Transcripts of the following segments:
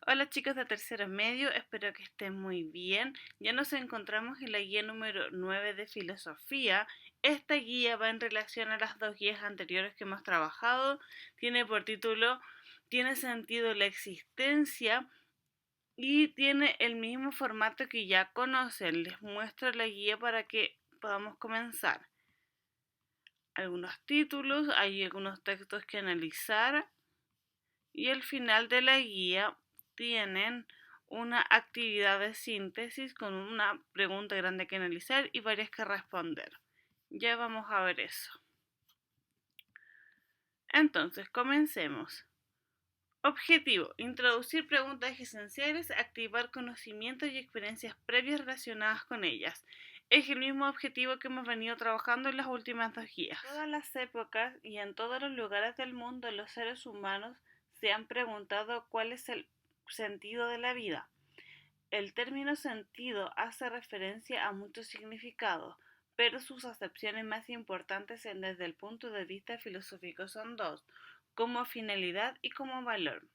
Hola chicos de tercero medio, espero que estén muy bien. Ya nos encontramos en la guía número 9 de filosofía. Esta guía va en relación a las dos guías anteriores que hemos trabajado. Tiene por título ¿Tiene sentido la existencia? Y tiene el mismo formato que ya conocen. Les muestro la guía para que podamos comenzar. Algunos títulos, hay algunos textos que analizar y al final de la guía tienen una actividad de síntesis con una pregunta grande que analizar y varias que responder. Ya vamos a ver eso. Entonces, comencemos. Objetivo: introducir preguntas esenciales, activar conocimientos y experiencias previas relacionadas con ellas. Es el mismo objetivo que hemos venido trabajando en las últimas dos guías. En todas las épocas y en todos los lugares del mundo los seres humanos se han preguntado cuál es el sentido de la vida. El término sentido hace referencia a muchos significados, pero sus acepciones más importantes desde el punto de vista filosófico son dos: como finalidad y como valor.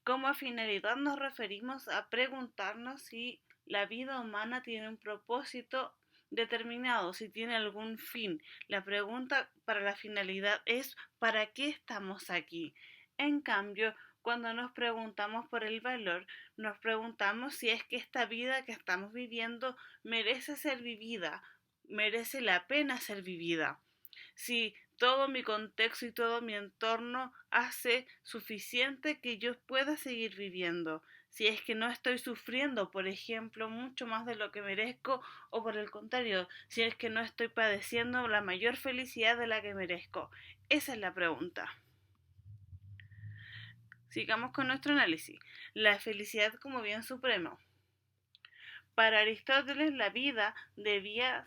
Como finalidad nos referimos a preguntarnos si la vida humana tiene un propósito determinado, si tiene algún fin. La pregunta para la finalidad es ¿para qué estamos aquí? En cambio, cuando nos preguntamos por el valor, nos preguntamos si es que esta vida que estamos viviendo merece ser vivida, merece la pena ser vivida. Si todo mi contexto y todo mi entorno hace suficiente que yo pueda seguir viviendo. Si es que no estoy sufriendo, por ejemplo, mucho más de lo que merezco, o por el contrario, si es que no estoy padeciendo la mayor felicidad de la que merezco. Esa es la pregunta. Sigamos con nuestro análisis. La felicidad como bien supremo. Para Aristóteles, la vida debía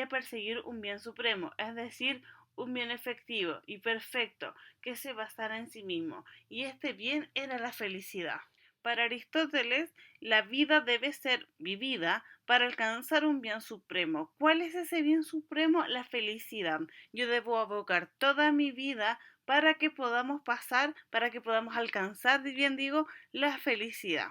perseguir un bien supremo, es decir, un bien efectivo y perfecto que se basara en sí mismo, y este bien era la felicidad. Para Aristóteles, la vida debe ser vivida para alcanzar un bien supremo. ¿Cuál es ese bien supremo? La felicidad. Yo debo abocar toda mi vida para que podamos pasar, para que podamos alcanzar, bien digo, la felicidad.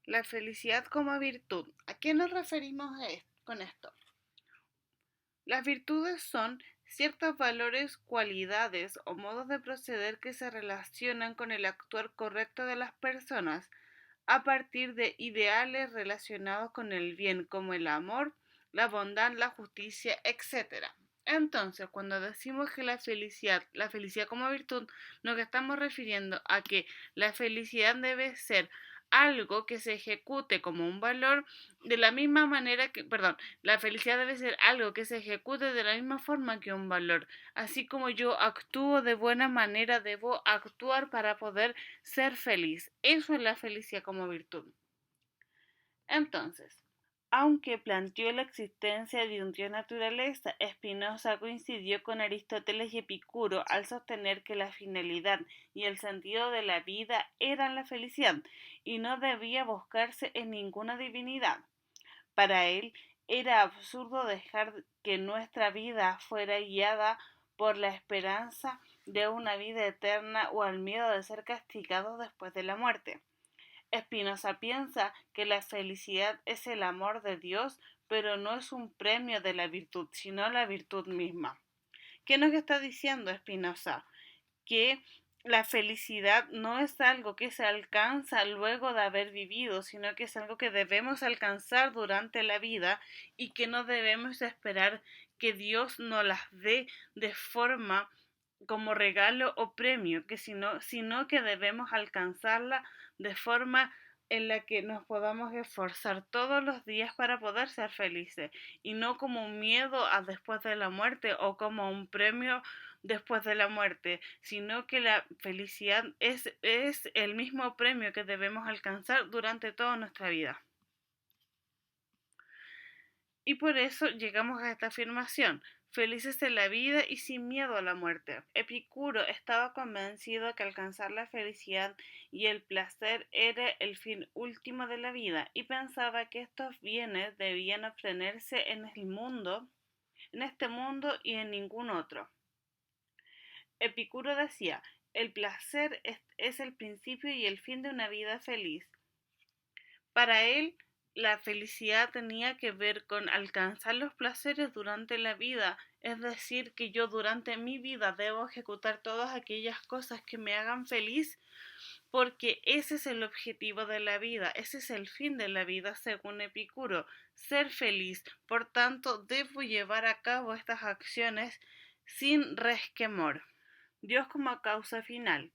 La felicidad como virtud. ¿A qué nos referimos con esto? Las virtudes son ciertos valores, cualidades o modos de proceder que se relacionan con el actuar correcto de las personas a partir de ideales relacionados con el bien, como el amor, la bondad, la justicia, etc. Entonces, cuando decimos que la felicidad como virtud, nos estamos refiriendo a que la felicidad debe ser algo que se ejecute como un valor de la misma manera que, perdón, la felicidad debe ser algo que se ejecute de la misma forma que un valor. Así como yo actúo de buena manera, debo actuar para poder ser feliz. Eso es la felicidad como virtud. Entonces, aunque planteó la existencia de un Dios naturaleza, Spinoza coincidió con Aristóteles y Epicuro al sostener que la finalidad y el sentido de la vida eran la felicidad y no debía buscarse en ninguna divinidad. Para él era absurdo dejar que nuestra vida fuera guiada por la esperanza de una vida eterna o al miedo de ser castigados después de la muerte. Spinoza piensa que la felicidad es el amor de Dios, pero no es un premio de la virtud, sino la virtud misma. ¿Qué nos está diciendo Spinoza? Que la felicidad no es algo que se alcanza luego de haber vivido, sino que es algo que debemos alcanzar durante la vida y que no debemos esperar que Dios nos las dé de forma como regalo o premio, sino que debemos alcanzarla de forma en la que nos podamos esforzar todos los días para poder ser felices y no como un miedo a después de la muerte o como un premio después de la muerte, sino que la felicidad es el mismo premio que debemos alcanzar durante toda nuestra vida. Y por eso llegamos a esta afirmación: felices en la vida y sin miedo a la muerte. Epicuro estaba convencido que alcanzar la felicidad y el placer era el fin último de la vida y pensaba que estos bienes debían obtenerse en este mundo y en ningún otro. Epicuro decía: el placer es el principio y el fin de una vida feliz. Para él, la felicidad tenía que ver con alcanzar los placeres durante la vida, es decir, que yo durante mi vida debo ejecutar todas aquellas cosas que me hagan feliz, porque ese es el objetivo de la vida, ese es el fin de la vida según Epicuro, ser feliz. Por tanto, debo llevar a cabo estas acciones sin resquemor. Dios como causa final.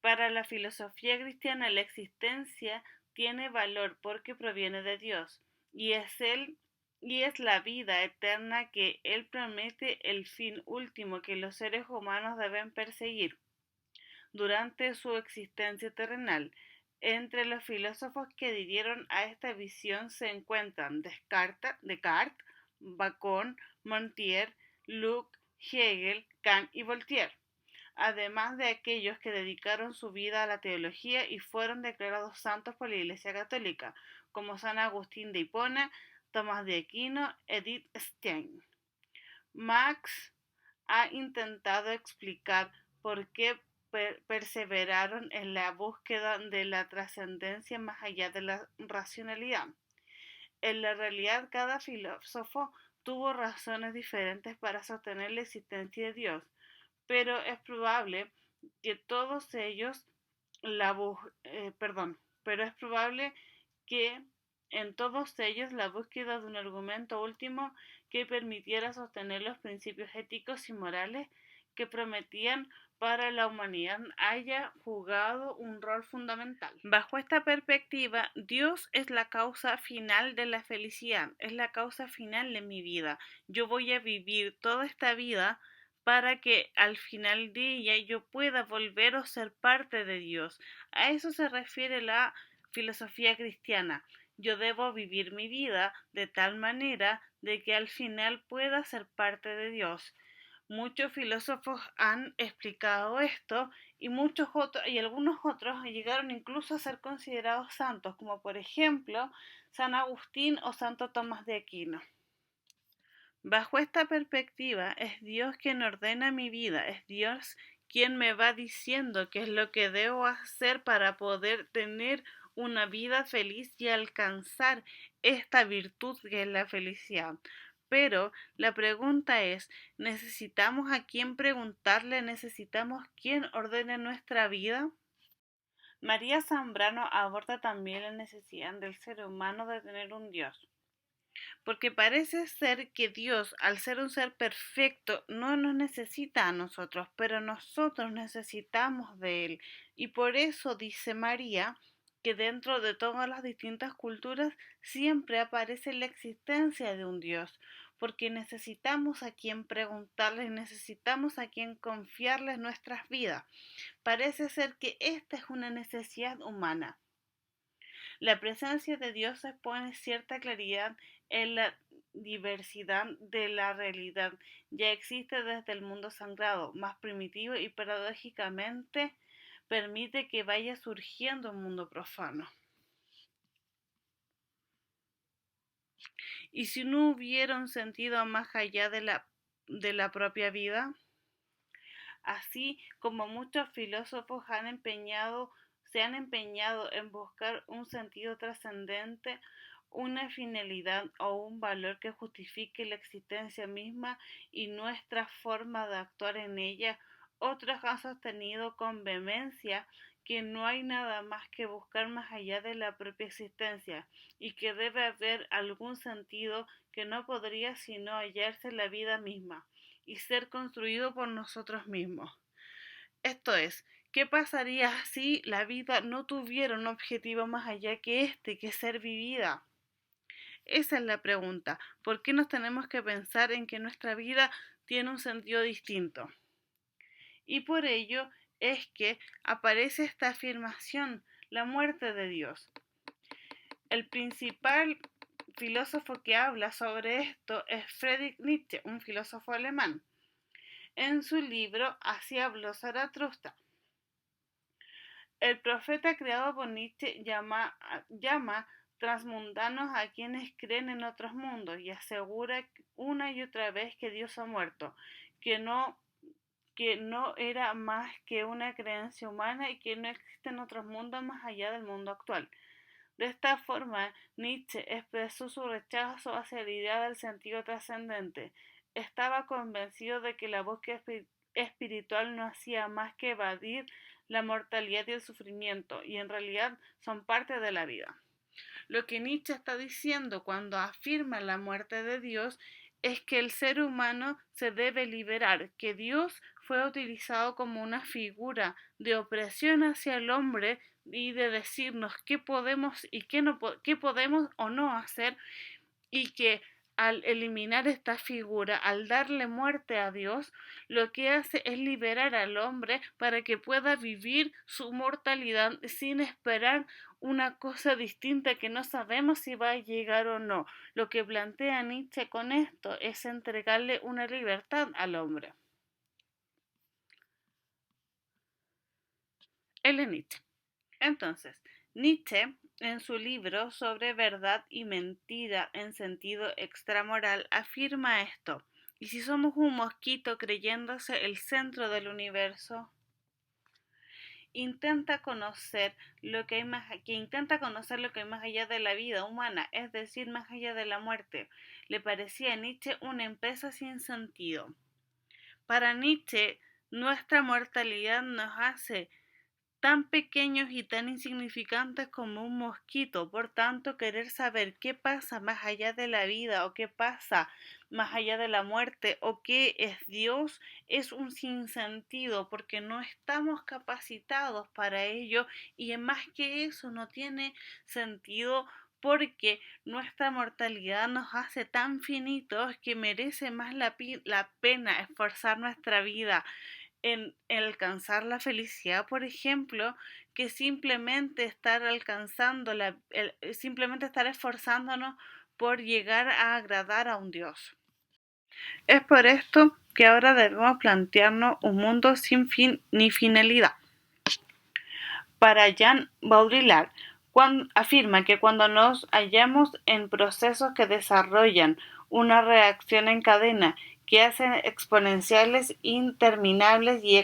Para la filosofía cristiana, la existencia tiene valor porque proviene de Dios y es la vida eterna que Él promete, el fin último que los seres humanos deben perseguir durante su existencia terrenal. Entre los filósofos que adhirieron a esta visión se encuentran Descartes, Bacon, Montaigne, Locke, Hegel, Kant y Voltaire, además de aquellos que dedicaron su vida a la teología y fueron declarados santos por la Iglesia Católica, como San Agustín de Hipona, Tomás de Aquino, Edith Stein. Marx ha intentado explicar por qué perseveraron en la búsqueda de la trascendencia más allá de la racionalidad. En la realidad, cada filósofo tuvo razones diferentes para sostener la existencia de Dios, pero es probable que todos ellos pero es probable que en todos ellos la búsqueda de un argumento último que permitiera sostener los principios éticos y morales que prometían para la humanidad haya jugado un rol fundamental. Bajo esta perspectiva, Dios es la causa final de la felicidad, es la causa final de mi vida. Yo voy a vivir toda esta vida para que al final de ella yo pueda volver a ser parte de Dios. A eso se refiere la filosofía cristiana. Yo debo vivir mi vida de tal manera de que al final pueda ser parte de Dios. Muchos filósofos han explicado esto y algunos otros llegaron incluso a ser considerados santos, como por ejemplo San Agustín o Santo Tomás de Aquino. Bajo esta perspectiva, es Dios quien ordena mi vida, es Dios quien me va diciendo qué es lo que debo hacer para poder tener una vida feliz y alcanzar esta virtud que es la felicidad. Pero la pregunta es, ¿necesitamos a quién preguntarle? ¿Necesitamos quién ordene nuestra vida? María Zambrano aborda también la necesidad del ser humano de tener un Dios. Porque parece ser que Dios, al ser un ser perfecto, no nos necesita a nosotros, pero nosotros necesitamos de Él. Y por eso dice María que dentro de todas las distintas culturas siempre aparece la existencia de un Dios, porque necesitamos a quien preguntarle, necesitamos a quien confiarles nuestras vidas. Parece ser que esta es una necesidad humana. La presencia de Dios expone cierta claridad en la diversidad de la realidad. Ya existe desde el mundo sagrado, más primitivo y paradójicamente permite que vaya surgiendo un mundo profano. ¿Y si no hubiera un sentido más allá de la propia vida? Así como muchos filósofos se han empeñado en buscar un sentido trascendente, una finalidad o un valor que justifique la existencia misma y nuestra forma de actuar en ella, otros han sostenido con vehemencia que no hay nada más que buscar más allá de la propia existencia y que debe haber algún sentido que no podría sino hallarse en la vida misma y ser construido por nosotros mismos. Esto es, ¿qué pasaría si la vida no tuviera un objetivo más allá que ser vivida? Esa es la pregunta. ¿Por qué nos tenemos que pensar en que nuestra vida tiene un sentido distinto? Y por ello es que aparece esta afirmación, la muerte de Dios. El principal filósofo que habla sobre esto es Friedrich Nietzsche, un filósofo alemán. En su libro Así habló Zaratustra. El profeta creado por Nietzsche llama transmundanos a quienes creen en otros mundos y asegura una y otra vez que Dios ha muerto, que no que no era más que una creencia humana y que no existen otros mundos más allá del mundo actual. De esta forma, Nietzsche expresó su rechazo hacia la idea del sentido trascendente. Estaba convencido de que la búsqueda espiritual no hacía más que evadir la mortalidad y el sufrimiento, y en realidad son parte de la vida. Lo que Nietzsche está diciendo cuando afirma la muerte de Dios es que el ser humano se debe liberar, que Dios fue utilizado como una figura de opresión hacia el hombre y de decirnos qué podemos y qué podemos o no hacer, y que al eliminar esta figura, al darle muerte a Dios, lo que hace es liberar al hombre para que pueda vivir su mortalidad sin esperar una cosa distinta que no sabemos si va a llegar o no. Lo que plantea Nietzsche con esto es entregarle una libertad al hombre. Él es Nietzsche. Entonces, Nietzsche, en su libro sobre verdad y mentira en sentido extramoral, afirma esto: ¿y si somos un mosquito creyéndose el centro del universo? Intenta conocer lo que hay más allá de la vida humana, es decir, más allá de la muerte. Le parecía a Nietzsche una empresa sin sentido. Para Nietzsche, nuestra mortalidad nos hace tan pequeños y tan insignificantes como un mosquito. Por tanto, querer saber qué pasa más allá de la vida o qué pasa más allá de la muerte o qué es Dios es un sinsentido, porque no estamos capacitados para ello, y más que eso no tiene sentido, porque nuestra mortalidad nos hace tan finitos que merece más la pena esforzar nuestra vida en alcanzar la felicidad, por ejemplo, que simplemente simplemente estar esforzándonos por llegar a agradar a un Dios. Es por esto que ahora debemos plantearnos un mundo sin fin ni finalidad. Para Jean Baudrillard, afirma que cuando nos hallamos en procesos que desarrollan una reacción en cadena, que hacen exponenciales, interminables y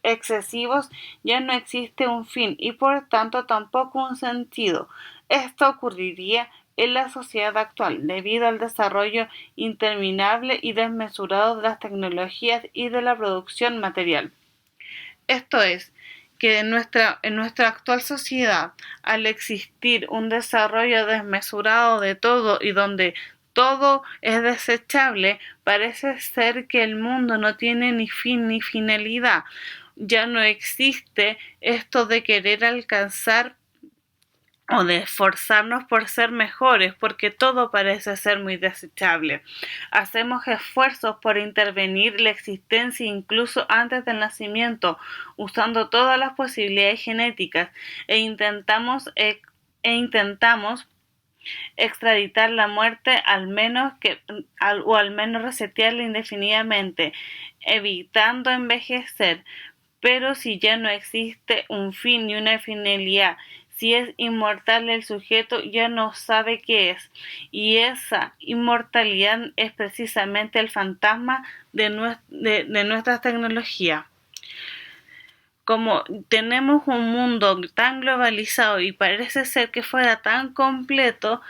excesivos, ya no existe un fin y por tanto tampoco un sentido. Esto ocurriría en la sociedad actual debido al desarrollo interminable y desmesurado de las tecnologías y de la producción material. Esto es, que en nuestra actual sociedad, al existir un desarrollo desmesurado de todo y donde todo es desechable, parece ser que el mundo no tiene ni fin ni finalidad. Ya no existe esto de querer alcanzar o de esforzarnos por ser mejores, porque todo parece ser muy desechable. Hacemos esfuerzos por intervenir la existencia incluso antes del nacimiento, usando todas las posibilidades genéticas, e intentamos extraditar la muerte, al menos resetearla indefinidamente, evitando envejecer. Pero si ya no existe un fin ni una finalidad, si es inmortal el sujeto, ya no sabe qué es. Y esa inmortalidad es precisamente el fantasma de nuestras tecnologías. Como tenemos un mundo tan globalizado y parece ser que fuera tan completo,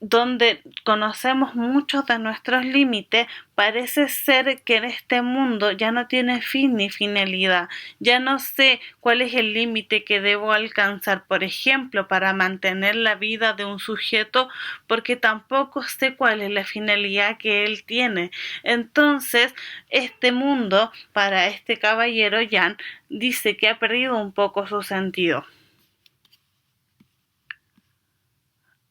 donde conocemos muchos de nuestros límites, parece ser que en este mundo ya no tiene fin ni finalidad. Ya no sé cuál es el límite que debo alcanzar, por ejemplo, para mantener la vida de un sujeto, porque tampoco sé cuál es la finalidad que él tiene. Entonces, este mundo, para este caballero Jan, dice que ha perdido un poco su sentido.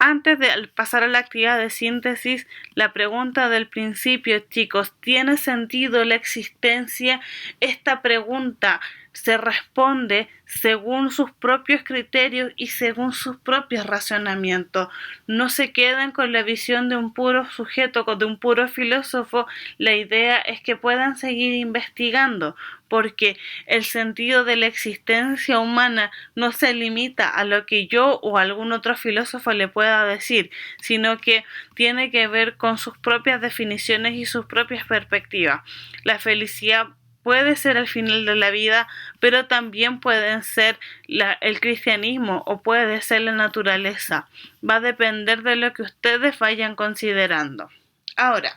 Antes de pasar a la actividad de síntesis, la pregunta del principio, chicos, ¿tiene sentido la existencia? Esta pregunta se responde según sus propios criterios y según sus propios razonamientos. No se queden con la visión de un puro sujeto, de un puro filósofo. La idea es que puedan seguir investigando, porque el sentido de la existencia humana no se limita a lo que yo o algún otro filósofo le pueda decir, sino que tiene que ver con sus propias definiciones y sus propias perspectivas. La felicidad puede ser el final de la vida, pero también pueden ser el cristianismo o puede ser la naturaleza. Va a depender de lo que ustedes vayan considerando. Ahora,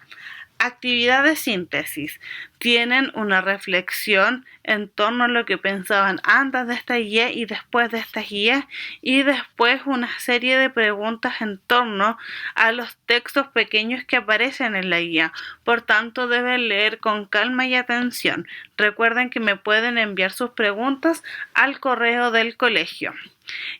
actividad de síntesis. Tienen una reflexión en torno a lo que pensaban antes de esta guía y después de esta guía, y después una serie de preguntas en torno a los textos pequeños que aparecen en la guía. Por tanto, deben leer con calma y atención. Recuerden que me pueden enviar sus preguntas al correo del colegio.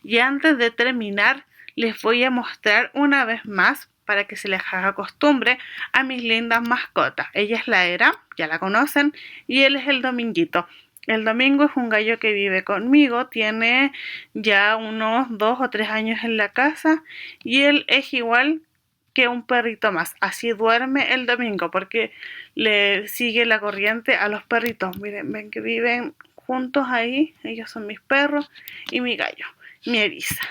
Y antes de terminar, les voy a mostrar una vez más, para que se les haga costumbre, a mis lindas mascotas. Ella es la Era, ya la conocen, y él es el Dominguito. El Domingo es un gallo que vive conmigo, tiene ya unos 2 o 3 años en la casa, y él es igual que un perrito más. Así duerme el Domingo, porque le sigue la corriente a los perritos. Miren, ven que viven juntos ahí. Ellos son mis perros y mi gallo, mi Eriza.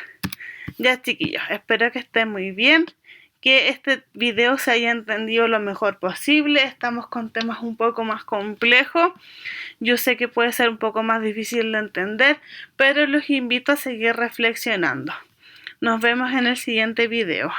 Ya, chiquillos, espero que estén muy bien, que este video se haya entendido lo mejor posible. Estamos con temas un poco más complejos. Yo sé que puede ser un poco más difícil de entender, pero los invito a seguir reflexionando. Nos vemos en el siguiente video.